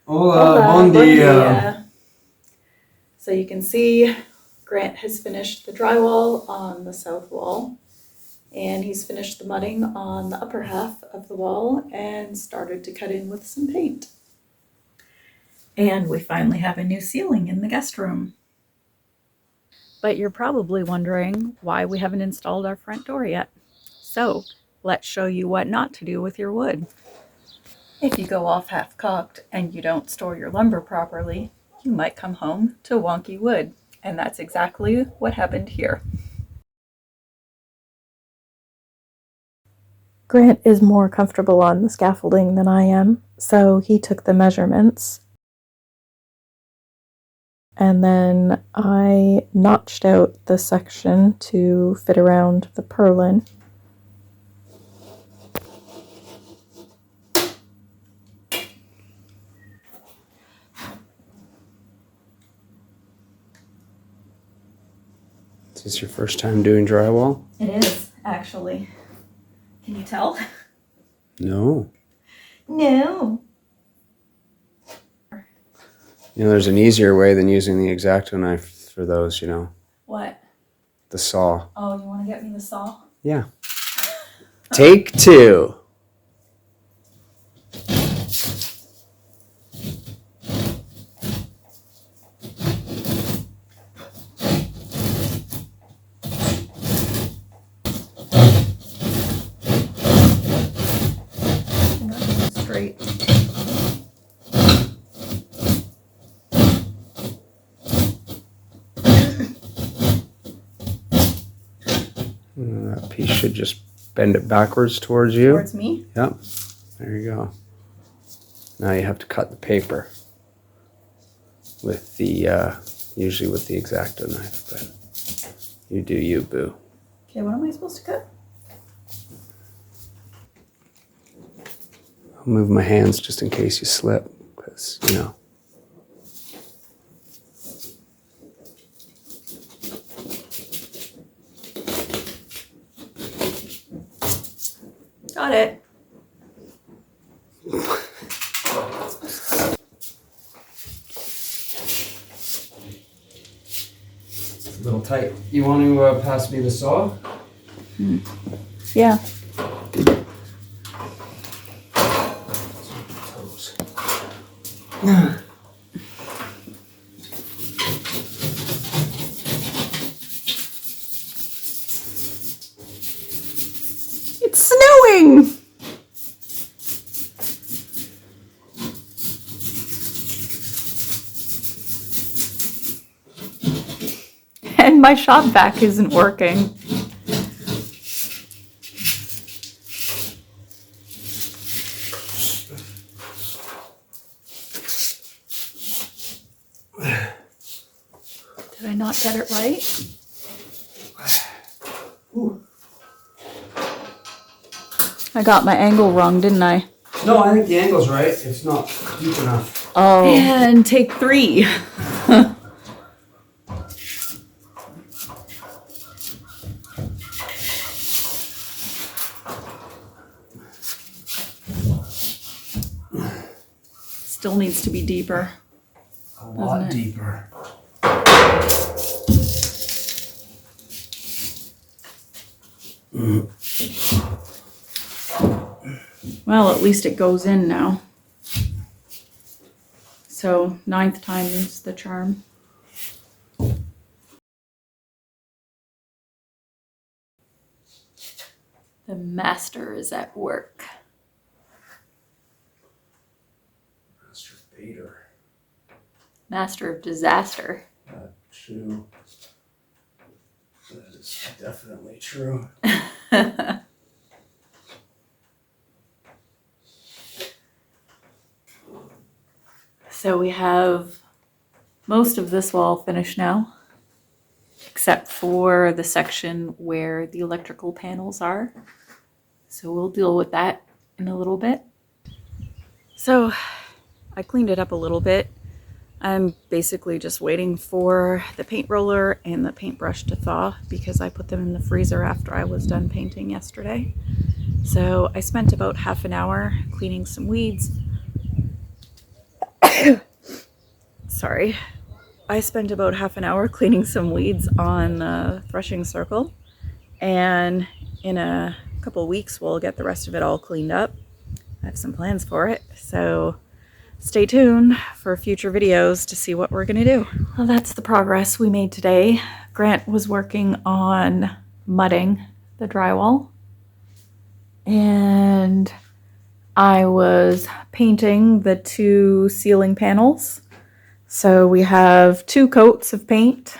Hola, bon dia. So you can see Grant has finished the drywall on the south wall, and he's finished the mudding on the upper half of the wall and started to cut in with some paint. And we finally have a new ceiling in the guest room. But you're probably wondering why we haven't installed our front door yet. So let's show you what not to do with your wood. If you go off half-cocked and you don't store your lumber properly, you might come home to wonky wood. And that's exactly what happened here. Grant is more comfortable on the scaffolding than I am, so he took the measurements. And then I notched out the section to fit around the purlin. Is this your first time doing drywall? It is, actually. Can you tell? No. No. You know, there's an easier way than using the X-Acto knife for those, you know. What? The saw. Oh, you want to get me the saw? Yeah. Take two. Straight. That piece should just bend it backwards towards you. Towards me? Yep. There you go. Now you have to cut the paper with the, usually with the X-Acto knife, but you do you, boo. Okay, what am I supposed to cut? I'll move my hands just in case you slip, because, you know. Got it. It's a little tight. You want to pass me the saw? Yeah. Toes. It's snowing! And my shop vac isn't working. Did I not get it right? I got my angle wrong, didn't I? No, I think the angle's right. It's not deep enough. Oh. And take 3. Still needs to be deeper. A lot deeper. Well, at least it goes in now. So 9th time is the charm. The master is at work. Master Vader. Master of disaster. True. That is definitely true. So we have most of this wall finished now, except for the section where the electrical panels are. So we'll deal with that in a little bit. So I cleaned it up a little bit. I'm basically just waiting for the paint roller and the paintbrush to thaw because I put them in the freezer after I was done painting yesterday. So I spent about half an hour cleaning some weeds Sorry. I spent about half an hour cleaning some weeds on the threshing circle, and in a couple weeks we'll get the rest of it all cleaned up. I have some plans for it, so stay tuned for future videos to see what we're gonna do. Well, that's the progress we made today. Grant was working on mudding the drywall, and I was painting the 2 ceiling panels. So we have 2 coats of paint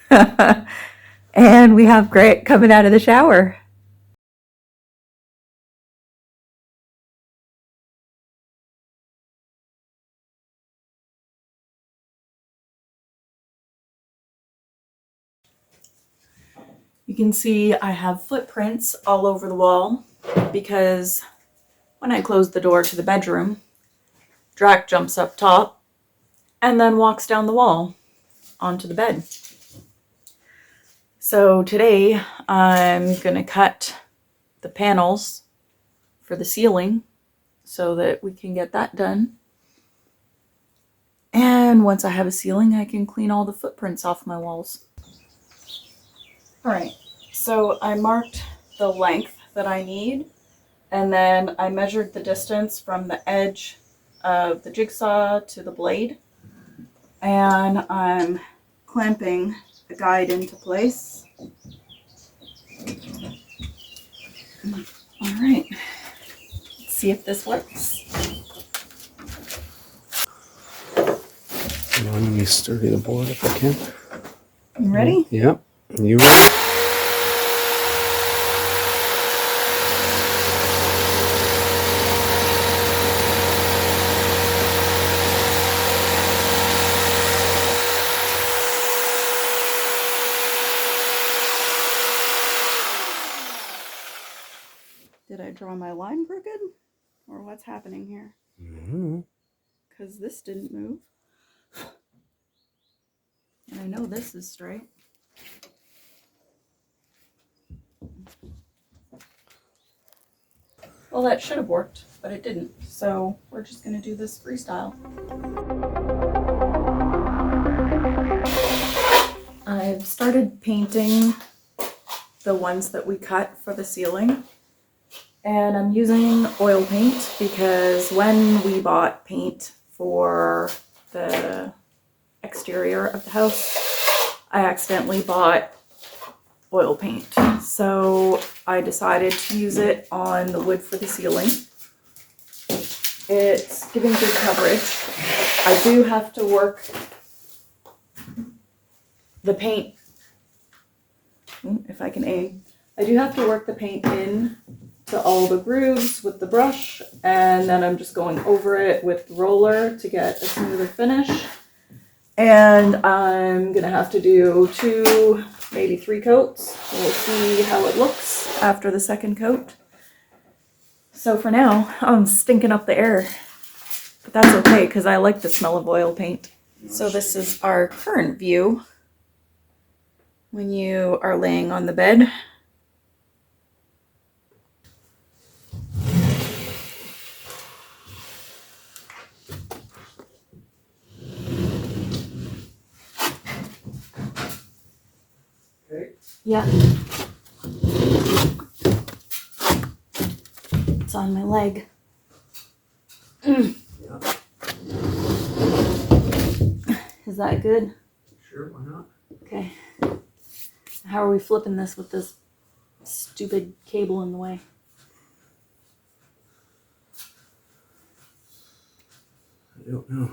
and we have Grant coming out of the shower. You can see I have footprints all over the wall because when I close the door to the bedroom, Drac jumps up top and then walks down the wall onto the bed. So today I'm gonna cut the panels for the ceiling so that we can get that done. And once I have a ceiling, I can clean all the footprints off my walls. All right, so I marked the length that I need, and then I measured the distance from the edge of the jigsaw to the blade, and I'm clamping the guide into place. All right, let's see if this works. Let me sturdy the board if I can. You ready? Yep. You ready? Did I draw my line crooked? Or what's happening here? Because this didn't move. And I know this is straight. Well, that should have worked, but it didn't. So we're just going to do this freestyle. I've started painting the ones that we cut for the ceiling. And I'm using oil paint because when we bought paint for the exterior of the house, I accidentally bought oil paint. So I decided to use it on the wood for the ceiling. It's giving good coverage. I do have to work the paint, if I can aim, I do have to work the paint in to all the grooves with the brush, and then I'm just going over it with the roller to get a smoother finish. And I'm gonna have to do 2, maybe 3 coats. We'll see how it looks after the second coat. So for now, I'm stinking up the air, but that's okay because I like the smell of oil paint. So this is our current view when you are laying on the bed. Yeah. It's on my leg. Is that good? Sure, why not? Okay. How are we flipping this with this stupid cable in the way? I don't know.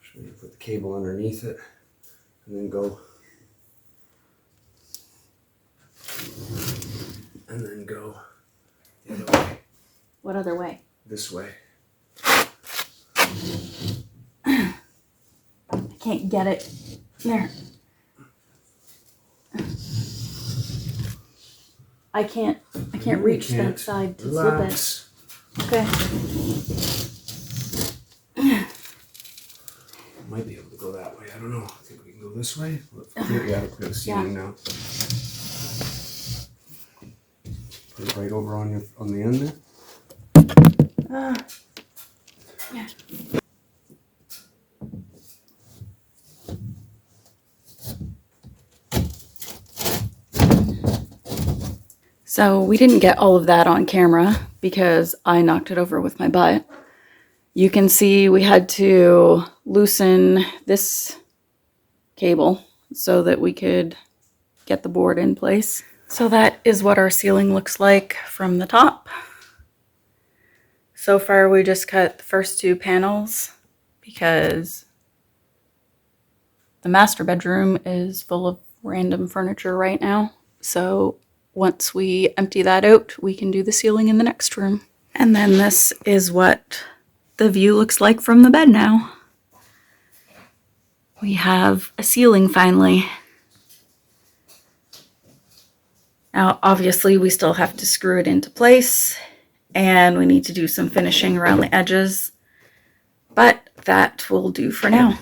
Should we put the cable underneath it and then go the other way? What other way? This way. I can't get it. There. I can't reach that side to Relax. flip it. Okay. Might be able to go that way. I don't know. I think we can go this way. Yeah, look at the ceiling now. Put Right over on the end there. Yeah. So we didn't get all of that on camera because I knocked it over with my butt. You can see we had to loosen this cable so that we could get the board in place. So that is what our ceiling looks like from the top. So far we just cut the first 2 panels because the master bedroom is full of random furniture right now. So once we empty that out, we can do the ceiling in the next room. And then this is what the view looks like from the bed now. We have a ceiling finally. Now, obviously, we still have to screw it into place, and we need to do some finishing around the edges, but that will do for now.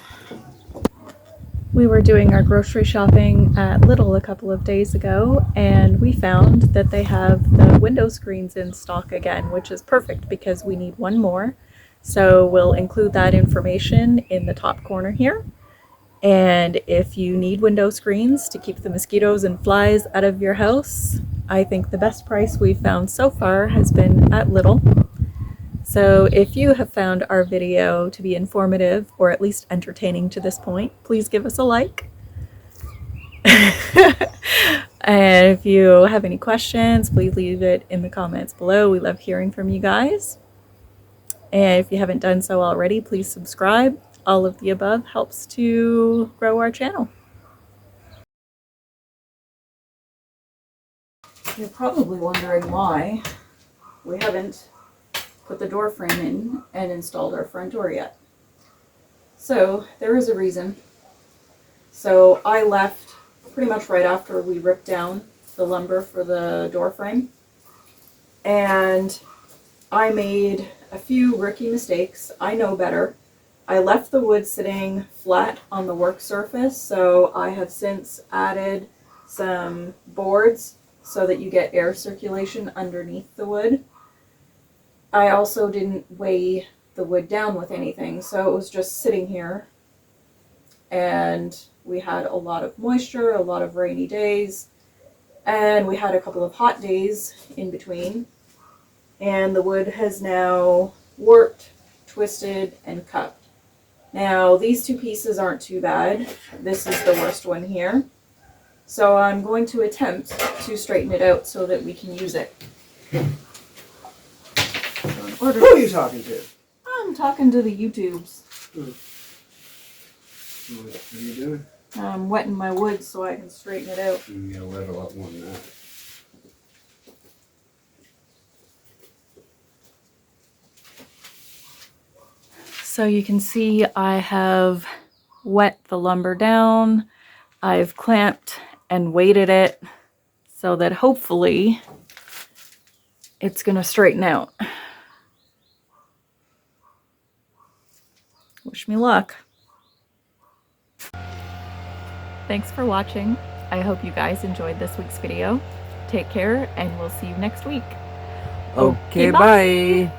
We were doing our grocery shopping at Lidl a couple of days ago, and we found that they have the window screens in stock again, which is perfect because we need one more. So we'll include that information in the top corner here. And if you need window screens to keep the mosquitoes and flies out of your house, I think the best price we've found so far has been at Lidl. So if you have found our video to be informative or at least entertaining to this point, please give us a like. And if you have any questions, please leave it in the comments below. We love hearing from you guys. And if you haven't done so already, please subscribe. All of the above helps to grow our channel. You're probably wondering why we haven't put the door frame in and installed our front door yet. So there is a reason. So I left pretty much right after we ripped down the lumber for the door frame, and I made a few rookie mistakes. I know better. I left the wood sitting flat on the work surface, so I have since added some boards so that you get air circulation underneath the wood. I also didn't weigh the wood down with anything, so it was just sitting here, and we had a lot of moisture, a lot of rainy days, and we had a couple of hot days in between, and the wood has now warped, twisted, and cupped. Now these 2 pieces aren't too bad. This is the worst one here. So I'm going to attempt to straighten it out so that we can use it. Who are you talking to? I'm talking to the YouTubes. What are you doing? I'm wetting my wood so I can straighten it out. You gotta wet a lot more than that. So you can see I have wet the lumber down. I've clamped and weighted it so that hopefully it's gonna straighten out. Wish me luck. Thanks for watching. I hope you guys enjoyed this week's video. Take care, and we'll see you next week. Okay, bye.